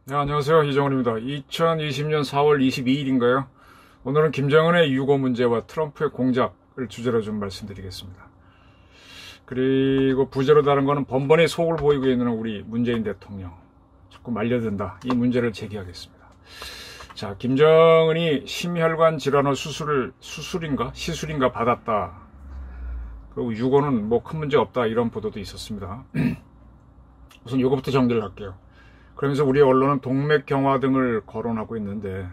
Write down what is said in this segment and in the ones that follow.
네, 안녕하세요. 이정훈입니다. 2020년 4월 22일인가요? 오늘은 김정은의 유고 문제와 트럼프의 공작을 주제로 좀 말씀드리겠습니다. 그리고 부제로 다른 거는 번번이 속을 보이고 있는 우리 문재인 대통령. 자꾸 말려든다. 이 문제를 제기하겠습니다. 자, 김정은이 심혈관 질환의 시술인가 받았다. 그리고 유고는 뭐 큰 문제 없다. 이런 보도도 있었습니다. 우선 이거부터 정리를 할게요. 그러면서 우리 언론은 동맥경화 등을 거론하고 있는데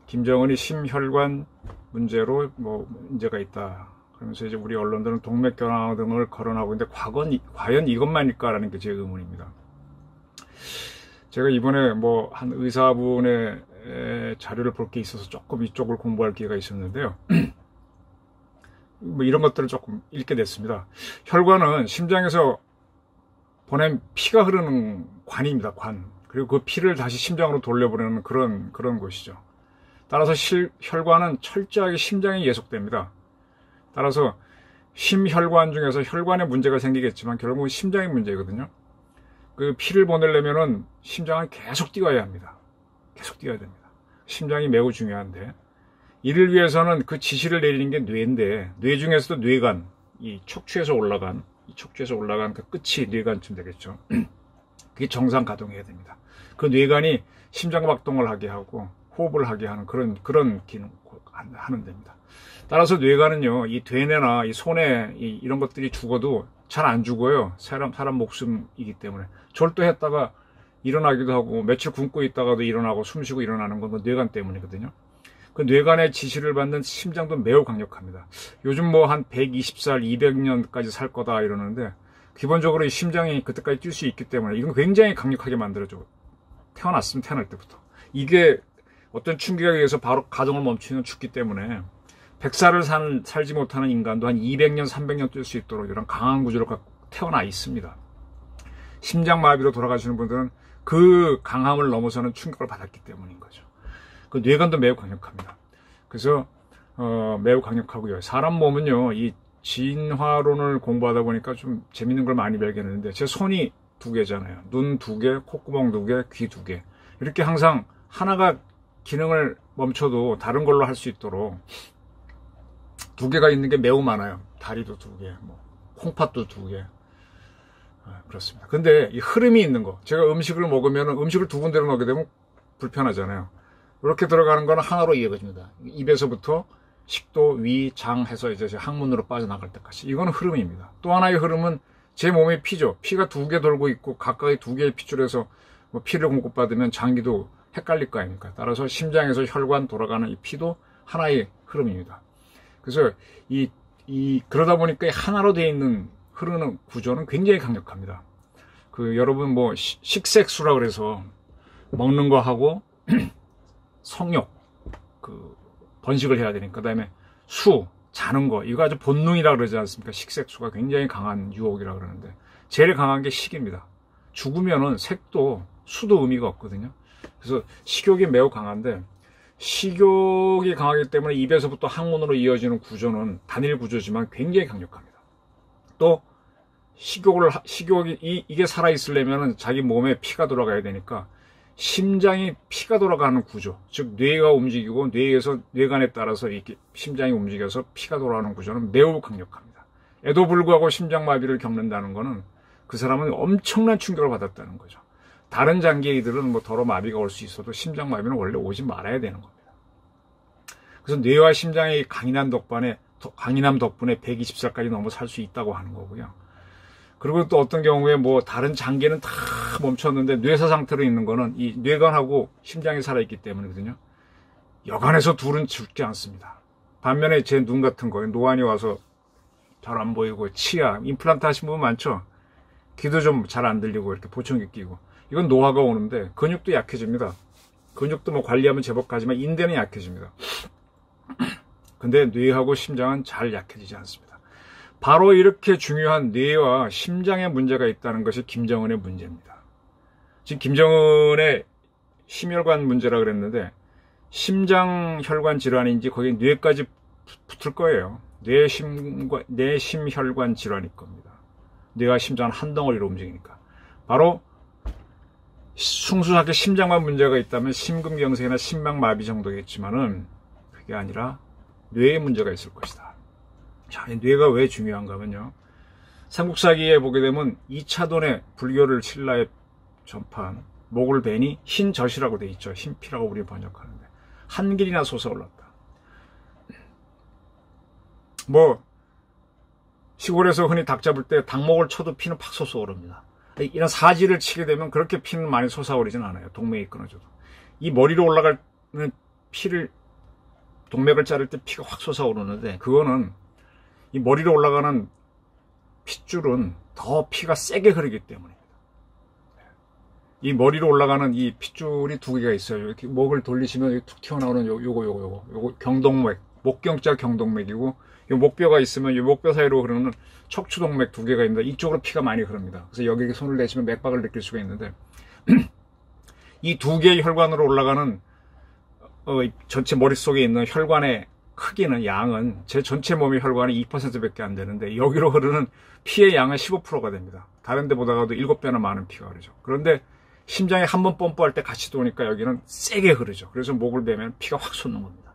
김정은이 심혈관 문제로 문제가 있다. 그러면서 이제 우리 언론들은 동맥경화 등을 거론하고 있는데 과연 이것만일까라는 게 제 의문입니다. 제가 이번에 한 의사분의 자료를 볼 게 있어서 조금 이쪽을 공부할 기회가 있었는데요. 이런 것들을 조금 읽게 됐습니다. 혈관은 심장에서 보낸 피가 흐르는 관입니다. 관. 그리고 그 피를 다시 심장으로 돌려보내는 그런 곳이죠. 따라서 혈관은 철저하게 심장에 예속됩니다. 따라서 심혈관 중에서 혈관에 문제가 생기겠지만 결국은 심장의 문제거든요. 그 피를 보내려면은 심장은 계속 뛰어야 합니다. 계속 뛰어야 됩니다. 심장이 매우 중요한데 이를 위해서는 그 지시를 내리는 게 뇌인데 뇌 중에서도 뇌관, 이 척추에서 올라간 그 끝이 뇌관쯤 되겠죠. 그게 정상 가동해야 됩니다. 그 뇌관이 심장 박동을 하게 하고 호흡을 하게 하는 그런 기능 하는 데입니다. 따라서 뇌관은요, 이 되뇌나 이 손에 이런 것들이 죽어도 잘 안 죽어요. 사람 목숨이기 때문에. 졸도했다가 일어나기도 하고 며칠 굶고 있다가도 일어나고 숨쉬고 일어나는 건 그 뇌관 때문이거든요. 그 뇌관의 지시를 받는 심장도 매우 강력합니다. 요즘 한 120살, 200년까지 살 거다 이러는데 기본적으로 이 심장이 그때까지 뛸 수 있기 때문에 이건 굉장히 강력하게 만들어줘. 태어날 때부터. 이게 어떤 충격에 의해서 바로 가동을 멈추면 죽기 때문에 100살을 살지 못하는 인간도 한 200년, 300년 뛸 수 있도록 이런 강한 구조로 갖고 태어나 있습니다. 심장마비로 돌아가시는 분들은 그 강함을 넘어서는 충격을 받았기 때문인 거죠. 그 뇌관도 매우 강력합니다. 그래서 매우 강력하고요. 사람 몸은요, 이 진화론을 공부하다 보니까 좀 재밌는 걸 많이 발견했는데 제 손이 2개잖아요. 눈 2개, 콧구멍 2개, 귀 2개. 이렇게 항상 하나가 기능을 멈춰도 다른 걸로 할 수 있도록 2개가 있는 게 매우 많아요. 다리도 2개, 콩팥도 2개. 그렇습니다. 근데 이 흐름이 있는 거. 제가 음식을 먹으면 음식을 2군데로 넣게 되면 불편하잖아요. 이렇게 들어가는 거는 하나로 이어집니다. 입에서부터 식도, 위, 장 해서 이제 항문으로 빠져나갈 때까지. 이거는 흐름입니다. 또 하나의 흐름은 제 몸의 피죠. 피가 2개 돌고 있고 각각의 2개의 pit줄에서 피를 공급받으면 장기도 헷갈릴 거 아닙니까? 따라서 심장에서 혈관 돌아가는 이 피도 하나의 흐름입니다. 그래서 그러다 보니까 하나로 되어 있는 흐르는 구조는 굉장히 강력합니다. 여러분 식색수라 그래서 먹는 거 하고 성욕, 번식을 해야 되니까. 그 다음에 자는 거. 이거 아주 본능이라 그러지 않습니까? 식색수가 굉장히 강한 유혹이라 그러는데. 제일 강한 게 식입니다. 죽으면은 색도, 수도 의미가 없거든요. 그래서 식욕이 매우 강한데, 식욕이 강하기 때문에 입에서부터 항문으로 이어지는 구조는 단일 구조지만 굉장히 강력합니다. 또, 이게 살아있으려면은 자기 몸에 피가 돌아가야 되니까, 심장이 피가 돌아가는 구조, 즉 뇌가 움직이고 뇌에서 뇌관에 따라서 이렇게 심장이 움직여서 피가 돌아가는 구조는 매우 강력합니다. 에도 불구하고 심장마비를 겪는다는 것은 그 사람은 엄청난 충격을 받았다는 거죠. 다른 장기이들은 덜어 마비가 올 수 있어도 심장마비는 원래 오지 말아야 되는 겁니다. 그래서 뇌와 심장의 강인함 덕분에 120살까지 넘어 살 수 있다고 하는 거고요. 그리고 또 어떤 경우에 다른 장기는 다 멈췄는데 뇌사 상태로 있는 거는 이 뇌관하고 심장이 살아있기 때문이거든요. 여간해서 둘은 죽지 않습니다. 반면에 제 눈 같은 거에 노안이 와서 잘 안 보이고 치아, 임플란트 하신 분 많죠? 귀도 좀 잘 안 들리고 이렇게 보청기 끼고. 이건 노화가 오는데 근육도 약해집니다. 근육도 관리하면 제법 가지만 인대는 약해집니다. 근데 뇌하고 심장은 잘 약해지지 않습니다. 바로 이렇게 중요한 뇌와 심장에 문제가 있다는 것이 김정은의 문제입니다. 지금 김정은의 심혈관 문제라 그랬는데 심장혈관 질환인지 거기 뇌까지 붙을 거예요. 뇌심혈관 질환일 겁니다. 뇌와 심장은 한 덩어리로 움직이니까. 바로 순수하게 심장만 문제가 있다면 심근경색이나 심막마비 정도겠지만은 그게 아니라 뇌에 문제가 있을 것이다. 자, 이 뇌가 왜 중요한가 하면요. 삼국사기에 보게 되면 2차돈의 불교를 신라에 전파한 목을 베니 흰젖이라고 돼 있죠. 흰피라고 우리 번역하는데 한 길이나 솟아올랐다. 뭐 시골에서 흔히 닭 잡을 때 닭목을 쳐도 피는 팍 솟아오릅니다. 이런 사지를 치게 되면 그렇게 피는 많이 솟아오르진 않아요. 동맥이 끊어져도. 이 머리로 올라가는 피를 동맥을 자를 때 피가 확 솟아오르는데 그거는 이 머리로 올라가는 핏줄은 더 피가 세게 흐르기 때문입니다. 이 머리로 올라가는 이 핏줄이 두 개가 있어요. 이렇게 목을 돌리시면 툭 튀어나오는 요거 경동맥, 목경자 경동맥이고 요 목뼈가 있으면 요 목뼈 사이로 흐르는 척추동맥 두 개가 있는데 이쪽으로 피가 많이 흐릅니다. 그래서 여기에 손을 대시면 맥박을 느낄 수가 있는데 이 두 개의 혈관으로 올라가는 전체 머릿속에 있는 혈관의 크기는 양은 제 전체 몸의 혈관이 2%밖에 안 되는데 여기로 흐르는 피의 양은 15%가 됩니다. 다른 데보다도 7배나 많은 피가 흐르죠. 그런데 심장에 한번 펌프할 때 같이 도니까 여기는 세게 흐르죠. 그래서 목을 베면 피가 확 솟는 겁니다.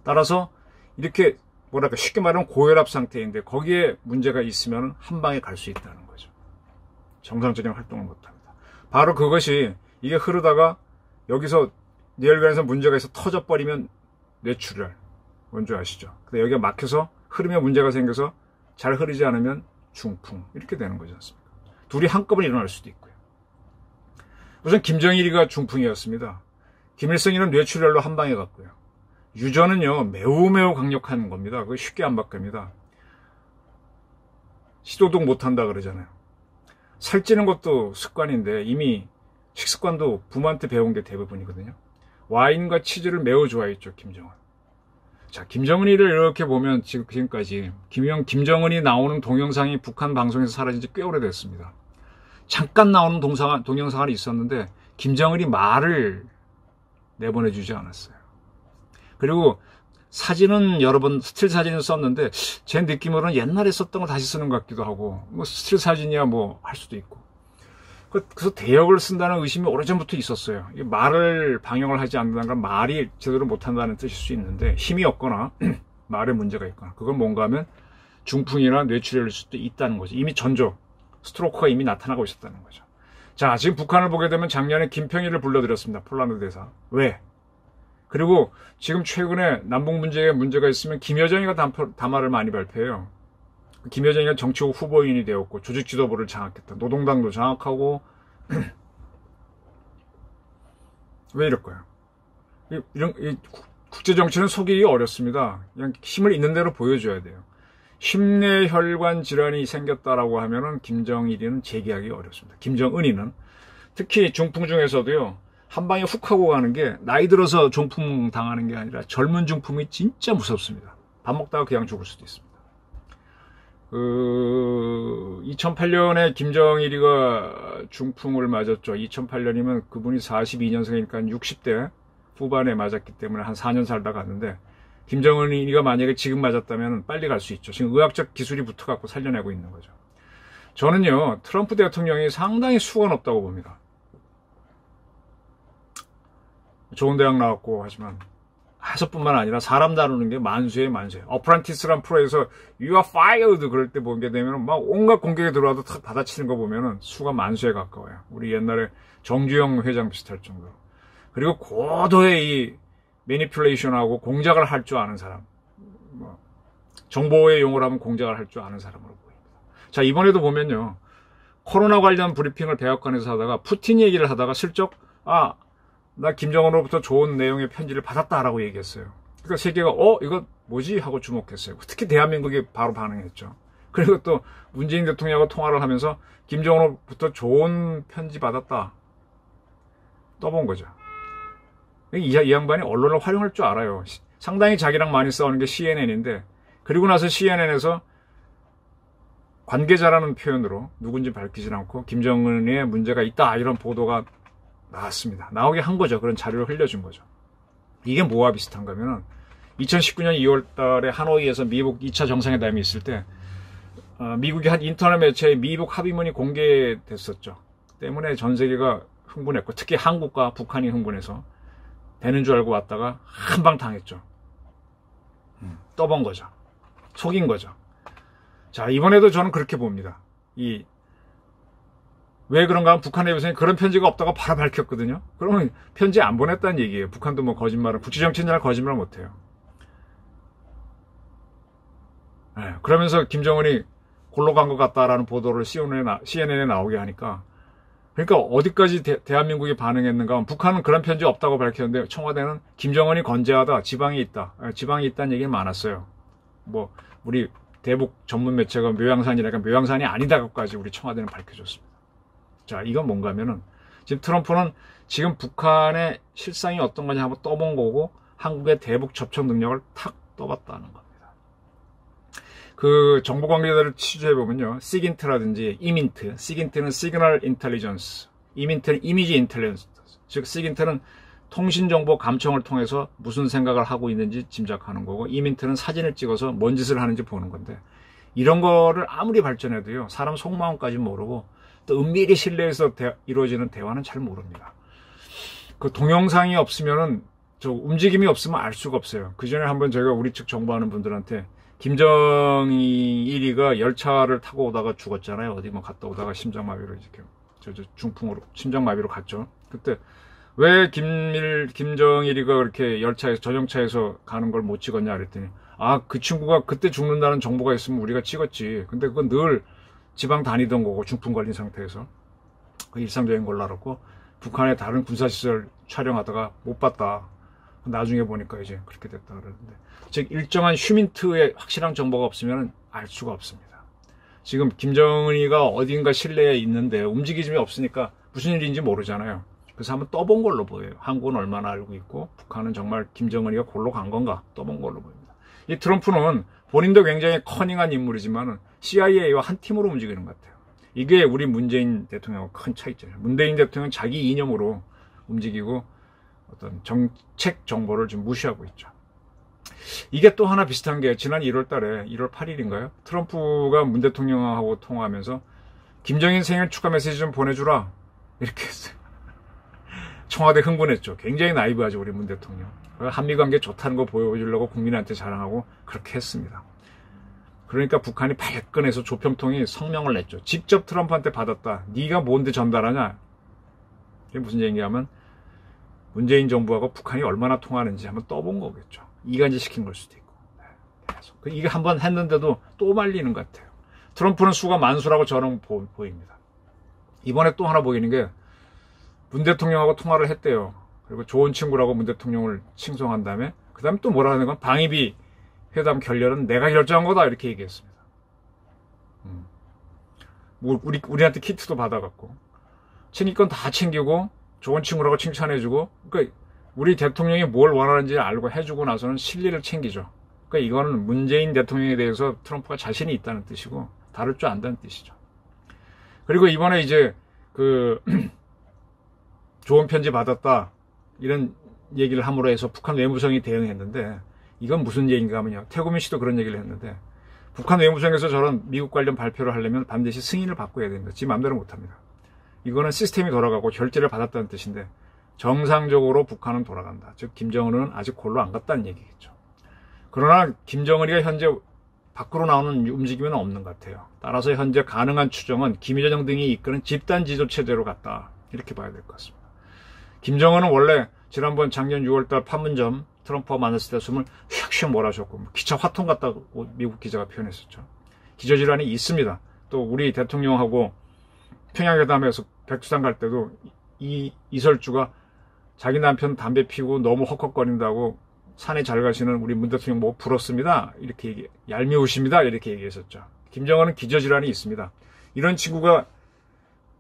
따라서 이렇게 뭐랄까 쉽게 말하면 고혈압 상태인데 거기에 문제가 있으면 한 방에 갈 수 있다는 거죠. 정상적인 활동을 못합니다. 바로 그것이 이게 흐르다가 여기서 뇌혈관에서 문제가 있어 터져버리면 뇌출혈 뭔지 아시죠? 근데 여기가 막혀서 흐르면 문제가 생겨서 잘 흐르지 않으면 중풍 이렇게 되는 거지 않습니까? 둘이 한꺼번에 일어날 수도 있고요. 우선 김정일이가 중풍이었습니다. 김일성이는 뇌출혈로 한 방에 갔고요. 유전은요 매우 강력한 겁니다. 그거 쉽게 안 바뀝니다. 시도도 못한다 그러잖아요. 살찌는 것도 습관인데 이미 식습관도 부모한테 배운 게 대부분이거든요. 와인과 치즈를 매우 좋아했죠 김정은. 자, 김정은이를 이렇게 보면 지금까지 김정은이 나오는 동영상이 북한 방송에서 사라진 지 꽤 오래됐습니다. 잠깐 나오는 동영상이 있었는데 김정은이 말을 내보내주지 않았어요. 그리고 사진은 여러 번 스틸 사진을 썼는데 제 느낌으로는 옛날에 썼던 걸 다시 쓰는 것 같기도 하고 뭐 스틸 사진이야 뭐 할 수도 있고 그래서 대역을 쓴다는 의심이 오래전부터 있었어요. 말을 방영을 하지 않는다는 건 말이 제대로 못한다는 뜻일 수 있는데 힘이 없거나 말에 문제가 있거나 그건 뭔가 하면 중풍이나 뇌출혈일 수도 있다는 거죠. 이미 전조 스트로크가 이미 나타나고 있었다는 거죠. 자, 지금 북한을 보게 되면 작년에 김평일을 불러들였습니다. 폴란드 대사. 왜? 그리고 지금 최근에 남북 문제에 문제가 있으면 김여정이가 담화를 많이 발표해요. 김여정이가 정치국 후보인이 되었고 조직 지도부를 장악했다. 노동당도 장악하고 왜 이럴까요? 이런 국제 정치는 속이기 어렵습니다. 그냥 힘을 있는 대로 보여줘야 돼요. 심뇌혈관 질환이 생겼다라고 하면은 김정일이는 제기하기 어렵습니다. 김정은이는 특히 중풍 중에서도요. 한 방에 훅 하고 가는 게 나이 들어서 중풍 당하는 게 아니라 젊은 중풍이 진짜 무섭습니다. 밥 먹다가 그냥 죽을 수도 있습니다. 2008년에 김정일이가 중풍을 맞았죠. 2008년이면 그분이 42년생이니까 60대 후반에 맞았기 때문에 한 4년 살다 갔는데 김정은이가 만약에 지금 맞았다면 빨리 갈 수 있죠. 지금 의학적 기술이 붙어갖고 살려내고 있는 거죠. 저는요 트럼프 대통령이 상당히 수가 높다고 봅니다. 좋은 대학 나왔고 하지만 해서뿐만 아니라 사람 다루는 게 만수의 만수예요. 어프란티스란 프로에서 You are fired 그럴 때 보게 되면 막 온갖 공격이 들어와도 탁 받아치는 거 보면은 수가 만수에 가까워요. 우리 옛날에 정주영 회장 비슷할 정도로. 그리고 고도의 이 매니플레이션하고 공작을 할 줄 아는 사람. 정보의 용어로 하면 공작을 할 줄 아는 사람으로 보입니다. 자, 이번에도 보면요. 코로나 관련 브리핑을 백악관에서 하다가 푸틴 얘기를 하다가 슬쩍 나 김정은으로부터 좋은 내용의 편지를 받았다라고 얘기했어요. 그러니까 세계가 이거 뭐지? 하고 주목했어요. 특히 대한민국이 바로 반응했죠. 그리고 또 문재인 대통령하고 통화를 하면서 김정은으로부터 좋은 편지 받았다. 떠본 거죠. 이 양반이 언론을 활용할 줄 알아요. 상당히 자기랑 많이 싸우는 게 CNN인데 그리고 나서 CNN에서 관계자라는 표현으로 누군지 밝히지 않고 김정은의 문제가 있다 이런 보도가 나왔습니다. 나오게 한 거죠. 그런 자료를 흘려준 거죠. 이게 뭐와 비슷한가 하면은 2019년 2월 달에 하노이에서 미국 2차 정상회담이 있을 때 미국이 한 인터넷 매체에 미국 합의문이 공개됐었죠. 때문에 전 세계가 흥분했고, 특히 한국과 북한이 흥분해서 되는 줄 알고 왔다가 한 방 당했죠. 떠본 거죠. 속인 거죠. 자, 이번에도 저는 그렇게 봅니다. 왜 그런가 하면 북한 내부에서는 그런 편지가 없다고 바로 밝혔거든요. 그러면 편지 안 보냈다는 얘기예요. 북한도 뭐 거짓말을, 국제정치인들 거짓말 못해요. 네, 그러면서 김정은이 골로 간 것 같다라는 보도를 CNN에 나오게 하니까, 그러니까 어디까지 대한민국이 반응했는가 하면, 북한은 그런 편지 없다고 밝혔는데 청와대는 김정은이 건재하다, 지방에 있다는 얘기는 많았어요. 뭐 우리 대북 전문 매체가 묘양산이라니까 묘양산이 아니다고까지 우리 청와대는 밝혀줬습니다. 자, 이건 뭔가 하면은, 지금 트럼프는 지금 북한의 실상이 어떤 거냐 한번 떠본 거고, 한국의 대북 접촉 능력을 탁 떠봤다는 겁니다. 그 정보 관계자를 취재해보면요, 시긴트라든지 이민트, 시긴트는 시그널 인텔리전스, 이민트는 이미지 인텔리전스, 즉 시긴트는 통신정보 감청을 통해서 무슨 생각을 하고 있는지 짐작하는 거고, 이민트는 사진을 찍어서 뭔 짓을 하는지 보는 건데, 이런 거를 아무리 발전해도요, 사람 속마음까지 모르고 또 은밀히 신뢰해서 이루어지는 대화는 잘 모릅니다. 그 동영상이 없으면은, 저 움직임이 없으면 알 수가 없어요. 그 전에 한번 제가 우리 측 정보하는 분들한테, 김정일이가 열차를 타고 오다가 죽었잖아요. 어디 뭐 갔다 오다가 심장마비로 이렇게 중풍으로 심장마비로 갔죠. 그때 왜 김정일이가 그렇게 열차에서 전용차에서 가는 걸 못 찍었냐 그랬더니, 그 친구가 그때 죽는다는 정보가 있으면 우리가 찍었지. 근데 그건 늘 지방 다니던 거고 중풍 걸린 상태에서 그 일상적인 걸로 알았고, 북한의 다른 군사시설 촬영하다가 못 봤다. 나중에 보니까 이제 그렇게 됐다 그러는데, 즉 일정한 휴민트의 확실한 정보가 없으면 알 수가 없습니다. 지금 김정은이가 어딘가 실내에 있는데 움직임이 없으니까 무슨 일인지 모르잖아요. 그래서 한번 떠본 걸로 보여요. 한국은 얼마나 알고 있고 북한은 정말 김정은이가 골로 간 건가 떠본 걸로 보입니다. 이 트럼프는 본인도 굉장히 커닝한 인물이지만 CIA와 한 팀으로 움직이는 것 같아요. 이게 우리 문재인 대통령하고 큰 차이점이에요. 문재인 대통령은 자기 이념으로 움직이고 어떤 정책 정보를 좀 무시하고 있죠. 이게 또 하나 비슷한 게, 지난 1월 달에 1월 8일인가요? 트럼프가 문 대통령하고 통화하면서 김정인 생일 축하 메시지 좀 보내주라 이렇게 했어요. 청와대 흥분했죠. 굉장히 나이브하죠, 우리 문 대통령. 한미관계 좋다는 거 보여주려고 국민한테 자랑하고 그렇게 했습니다. 그러니까 북한이 발끈해서 조평통이 성명을 냈죠. 직접 트럼프한테 받았다. 네가 뭔데 전달하냐. 이게 무슨 얘기냐면, 문재인 정부하고 북한이 얼마나 통하는지 한번 떠본 거겠죠. 이간질 시킨 걸 수도 있고. 계속. 이게 한번 했는데도 또 말리는 것 같아요. 트럼프는 수가 만수라고 저는 보입니다. 이번에 또 하나 보이는 게, 문 대통령하고 통화를 했대요. 그리고 좋은 친구라고 문 대통령을 칭송한 다음에, 그 다음에 또 뭐라 하는 건, 방위비 회담 결렬은 내가 결정한 거다 이렇게 얘기했습니다. 우리한테 키트도 받아갖고 챙길 건 다 챙기고 좋은 친구라고 칭찬해주고, 그러니까 우리 대통령이 뭘 원하는지 알고 해주고 나서는 실리를 챙기죠. 그러니까 이거는 문재인 대통령에 대해서 트럼프가 자신이 있다는 뜻이고 다를 줄 안다는 뜻이죠. 그리고 이번에 이제 좋은 편지 받았다 이런 얘기를 함으로 해서 북한 외무성이 대응했는데, 이건 무슨 얘기인가 하면요, 태고민 씨도 그런 얘기를 했는데, 북한 외무성에서 저런 미국 관련 발표를 하려면 반드시 승인을 받고 해야 됩니다. 지 마음대로 못합니다. 이거는 시스템이 돌아가고 결제를 받았다는 뜻인데, 정상적으로 북한은 돌아간다. 즉 김정은은 아직 골로 안 갔다는 얘기겠죠. 그러나 김정은이가 현재 밖으로 나오는 움직임은 없는 것 같아요. 따라서 현재 가능한 추정은 김여정 등이 이끄는 집단 지도 체제로 갔다, 이렇게 봐야 될 것 같습니다. 김정은은 원래 지난번 작년 6월달 판문점 트럼프와 만났을 때 숨을 휙휙 몰아줬고, 기차 화통 같다고 미국 기자가 표현했었죠. 기저질환이 있습니다. 또 우리 대통령하고 평양회담에서 백두산 갈 때도 이설주가 자기 남편 담배 피우고 너무 헉헉거린다고 산에 잘 가시는 우리 문 대통령 뭐 부럽습니다, 이렇게 얄미우십니다, 이렇게 얘기했었죠. 김정은은 기저질환이 있습니다. 이런 친구가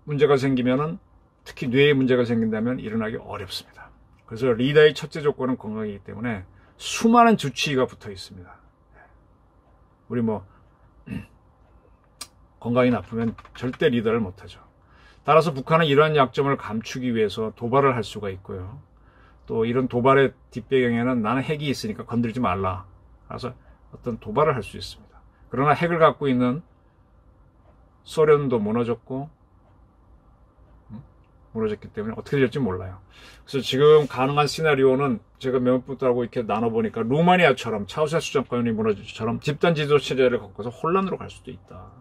문제가 생기면은, 특히 뇌에 문제가 생긴다면 일어나기 어렵습니다. 그래서 리더의 첫째 조건은 건강이기 때문에 수많은 주치의가 붙어 있습니다. 우리 건강이 나쁘면 절대 리더를 못하죠. 따라서 북한은 이러한 약점을 감추기 위해서 도발을 할 수가 있고요. 또 이런 도발의 뒷배경에는 나는 핵이 있으니까 건들지 말라, 그래서 어떤 도발을 할 수 있습니다. 그러나 핵을 갖고 있는 소련도 무너졌고 무너졌기 때문에 어떻게 될지 몰라요. 그래서 지금 가능한 시나리오는 제가 몇 분들하고 이렇게 나눠보니까 루마니아처럼 차우세수 정권이 무너질 처럼 집단 지도 체제를 겪어서 혼란으로 갈 수도 있다.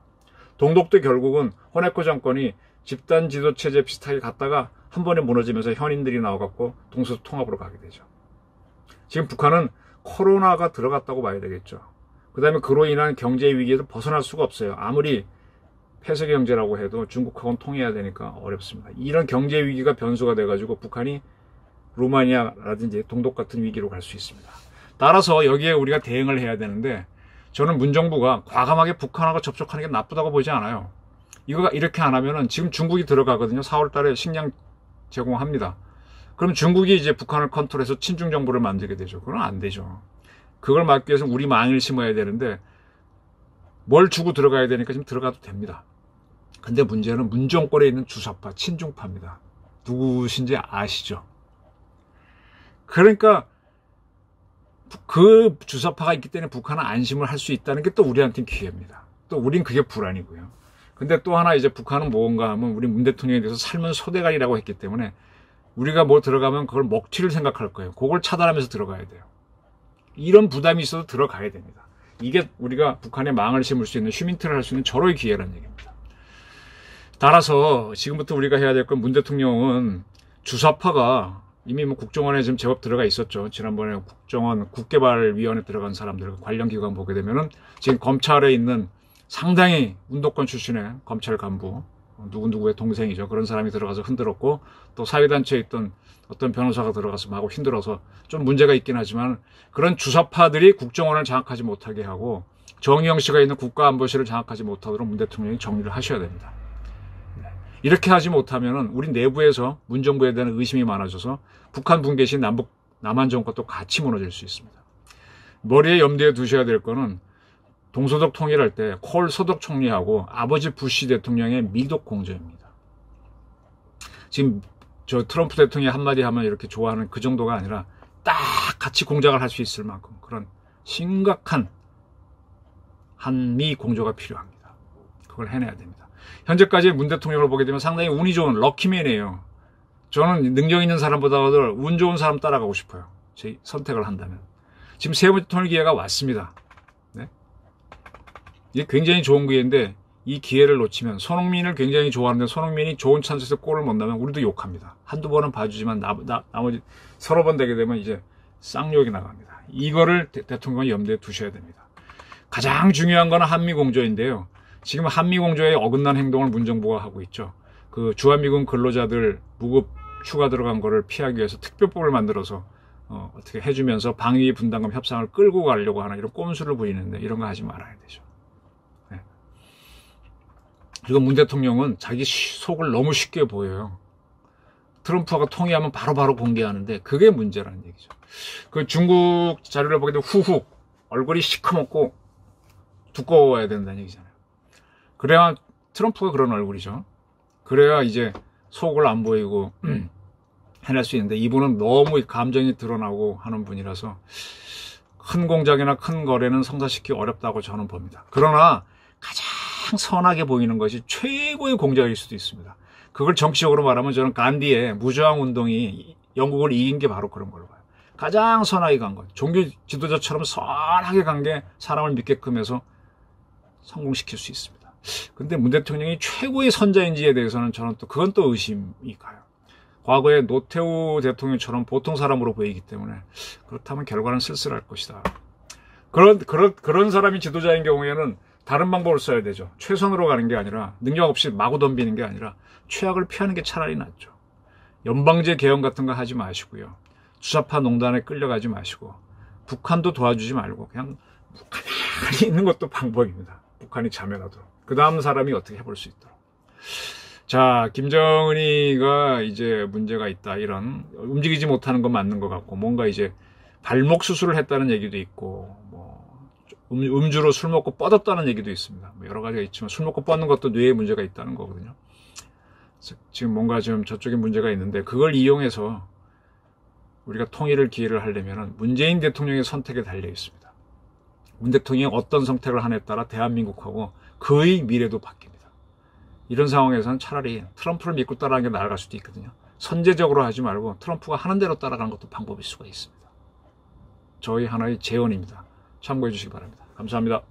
동독도 결국은 호네코 정권이 집단 지도 체제 비슷하게 갔다가 한 번에 무너지면서 현인들이 나와갖고 동서독 통합으로 가게 되죠. 지금 북한은 코로나가 들어갔다고 봐야 되겠죠. 그 다음에 그로 인한 경제 위기에도 벗어날 수가 없어요. 아무리 폐쇄 경제라고 해도 중국하고는 통해야 되니까 어렵습니다. 이런 경제 위기가 변수가 돼가지고 북한이 루마니아라든지 동독 같은 위기로 갈 수 있습니다. 따라서 여기에 우리가 대응을 해야 되는데 저는 문정부가 과감하게 북한하고 접촉하는 게 나쁘다고 보지 않아요. 이거 이렇게 안 하면은 지금 중국이 들어가거든요. 4월 달에 식량 제공합니다. 그럼 중국이 이제 북한을 컨트롤해서 친중 정부를 만들게 되죠. 그건 안 되죠. 그걸 막기 위해서 우리 망을 심어야 되는데 뭘 주고 들어가야 되니까 지금 들어가도 됩니다. 근데 문제는 문정권에 있는 주사파, 친중파입니다. 누구신지 아시죠? 그러니까 그 주사파가 있기 때문에 북한은 안심을 할 수 있다는 게 또 우리한테는 기회입니다. 또 우린 그게 불안이고요. 근데 또 하나 이제 북한은 뭔가 하면 우리 문 대통령에 대해서 삶은 소대가리라고 했기 때문에 우리가 뭐 들어가면 그걸 먹튀를 생각할 거예요. 그걸 차단하면서 들어가야 돼요. 이런 부담이 있어도 들어가야 됩니다. 이게 우리가 북한에 망을 심을 수 있는 휴민트를 할 수 있는 절호의 기회라는 얘기입니다. 따라서 지금부터 우리가 해야 될 건 문 대통령은 주사파가 이미 뭐 국정원에 지금 제법 들어가 있었죠. 지난번에 국정원 국개발위원회 들어간 사람들 관련 기관 보게 되면은 지금 검찰에 있는 상당히 운동권 출신의 검찰 간부 누구누구의 동생이죠. 그런 사람이 들어가서 흔들었고 또 사회단체에 있던 어떤 변호사가 들어가서 하고 힘들어서 좀 문제가 있긴 하지만 그런 주사파들이 국정원을 장악하지 못하게 하고 정의영 씨가 있는 국가안보실을 장악하지 못하도록 문 대통령이 정리를 하셔야 됩니다. 이렇게 하지 못하면은 우리 내부에서 문정부에 대한 의심이 많아져서 북한 붕괴 시 남한 정권도 같이 무너질 수 있습니다. 머리에 염두에 두셔야 될 거는 동서독 통일할 때 콜 서독 총리하고 아버지 부시 대통령의 미독 공조입니다. 지금 저 트럼프 대통령이 한마디 하면 이렇게 좋아하는 그 정도가 아니라 딱 같이 공작을 할 수 있을 만큼 그런 심각한 한미 공조가 필요합니다. 그걸 해내야 됩니다. 현재까지 문 대통령을 보게 되면 상당히 운이 좋은 럭키맨이에요. 저는 능력 있는 사람보다도 운 좋은 사람 따라가고 싶어요. 제 선택을 한다면. 지금 세 번째 통일 기회가 왔습니다. 네? 이게 굉장히 좋은 기회인데 이 기회를 놓치면 손흥민을 굉장히 좋아하는데 손흥민이 좋은 찬스에서 골을 못 넣으면 우리도 욕합니다. 한두 번은 봐주지만 나머지 서너 번 되게 되면 이제 쌍욕이 나갑니다. 이거를 대통령이 염두에 두셔야 됩니다. 가장 중요한 거는 한미공조인데요. 지금 한미공조에 어긋난 행동을 문정부가 하고 있죠. 그 주한미군 근로자들 무급 휴가 들어간 거를 피하기 위해서 특별법을 만들어서 어떻게 해주면서 방위 분담금 협상을 끌고 가려고 하는 이런 꼼수를 부리는데 이런 거 하지 말아야 되죠. 네. 그리고 문 대통령은 자기 속을 너무 쉽게 보여요. 트럼프가 통일하면 바로바로 공개하는데 그게 문제라는 얘기죠. 그 중국 자료를 보게 되면 후훅 얼굴이 시커멓고 두꺼워야 된다는 얘기잖아요. 그래야 트럼프가 그런 얼굴이죠. 그래야 이제 속을 안 보이고 해낼 수 있는데 이분은 너무 감정이 드러나고 하는 분이라서 큰 공작이나 큰 거래는 성사시키기 어렵다고 저는 봅니다. 그러나 가장 선하게 보이는 것이 최고의 공작일 수도 있습니다. 그걸 정치적으로 말하면 저는 간디의 무저항 운동이 영국을 이긴 게 바로 그런 걸로 봐요. 가장 선하게 간 것. 종교 지도자처럼 선하게 간 게 사람을 믿게끔 해서 성공시킬 수 있습니다. 근데 문 대통령이 최고의 선자인지에 대해서는 저는 또 그건 또 의심이 가요. 과거에 노태우 대통령처럼 보통 사람으로 보이기 때문에 그렇다면 결과는 쓸쓸할 것이다. 그런 사람이 지도자인 경우에는 다른 방법을 써야 되죠. 최선으로 가는 게 아니라 능력 없이 마구 덤비는 게 아니라 최악을 피하는 게 차라리 낫죠. 연방제 개헌 같은 거 하지 마시고요. 주사파 농단에 끌려가지 마시고 북한도 도와주지 말고 그냥 가만히 있는 것도 방법입니다. 북한이 자멸하도록. 그 다음 사람이 어떻게 해볼 수 있도록. 자, 김정은이가 이제 문제가 있다. 이런 움직이지 못하는 건 맞는 것 같고 뭔가 이제 발목 수술을 했다는 얘기도 있고 뭐 음주로 술 먹고 뻗었다는 얘기도 있습니다. 뭐 여러 가지가 있지만 술 먹고 뻗는 것도 뇌에 문제가 있다는 거거든요. 지금 뭔가 좀 저쪽에 문제가 있는데 그걸 이용해서 우리가 통일을 기회를 하려면 문재인 대통령의 선택에 달려 있습니다. 문 대통령이 어떤 선택을 하느냐에 따라 대한민국하고 그의 미래도 바뀝니다. 이런 상황에서는 차라리 트럼프를 믿고 따라가는 게 나아갈 수도 있거든요. 선제적으로 하지 말고 트럼프가 하는 대로 따라가는 것도 방법일 수가 있습니다. 저희 하나의 제언입니다. 참고해 주시기 바랍니다. 감사합니다.